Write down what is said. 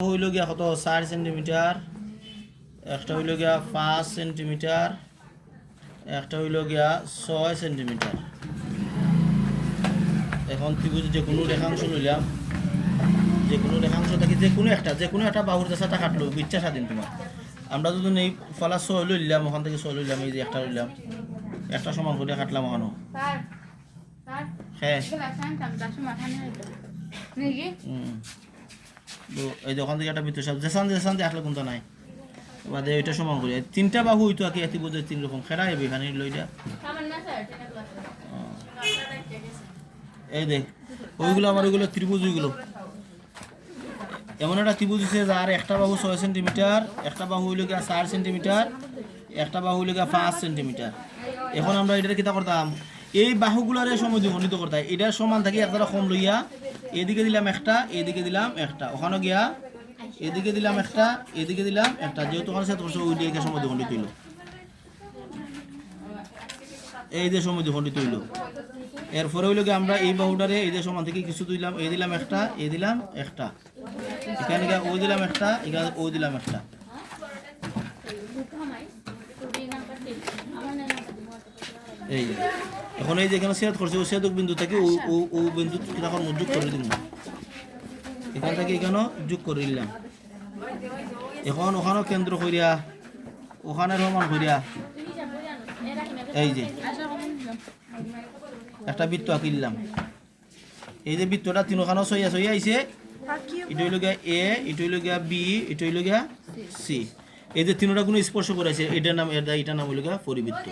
হইল গিয়া কত 4 সেন্টিমিটার, একটা হইল গিয়া 5 সেন্টিমিটার, একটা হইল গিয়া 6 সেন্টিমিটার। এখন ত্রিভুজ যে কোনো রেখাংশ লইলাম, যে কোনো রেখাংশ থাকি যে কোনো একটা বাহুর দেশাটা কাটলো, ইচ্ছা স্বাধীন তোমার। আমরা যদি এই ফলা 6 লইলাম, ওখান থেকে 6 লইলাম, এই যে একটা লইলাম, একটা সমান করে কাটলাম ওখানো। হ্যাঁ তো এই যে ওখান থেকে একটা বৃত্ত যেসান আসলে কোনটা নাই বাদে ওইটা সমান করি। তিনটা বাহু হইতো আর কি, এত বোধ তিন রকম খেলা যাবে এখানে লইটা। এই দেখ ওইগুলো আমার ওইগুলো ত্রিভুজ, ওইগুলো এমন একটা ত্রিভুজ হচ্ছে যার একটা বাহু 6 সেন্টিমিটার, একটা বাহু হইল গিয়া 4 সেন্টিমিটার, একটা বাহু হইল গিয়া 5 সেন্টিমিটার। এখন আমরা এটার কিতা করতাম, এই বাহুগুলারে সমদ্বিখণ্ডিত করতাম। এটার সমান থাকি একটা কম লইয়া এদিকে দিলাম একটা, এদিকে দিলাম একটা, ওখানে গিয়া এদিকে দিলাম একটা, এদিকে দিলাম একটা, যেহেতু ওখানে সেট করছে ওই দিকে সমদ্বিখণ্ডিত হইল। এই যে সমদ্বিখণ্ডিত হইল। এরপরে হইল গিয়ে আমরা এই বাহুটারে এই যে সমান থেকে কিছু দিলাম, এই দিলাম একটা, এই দিলাম একটা, এখানে গিয়ে ও দিলাম একটা, এখানে ও দিলাম একটা। এই এখন এই যে এখানে ছেদ করছে, ও ছেদক বিন্দু থেকে ও বিন্দু এখন যোগ করে দিলাম, এখান থেকে এখানেও যোগ করে দিলাম। এখন ওখানেও কেন্দ্র করিয়া ওখানে সমান করিয়া এই যে একটা বৃত্ত আঁকিলাম। এই যে বৃত্তটা তিনখানো সইয়া আইছে, এটা হইল গিয়া এ, এটা হইল গিয়া বি, এটা হইল গিয়া সি। এই যে তিনটা কোনো স্পর্শ করেছে, এটার নাম হইল গিয়া পরিবৃত্ত।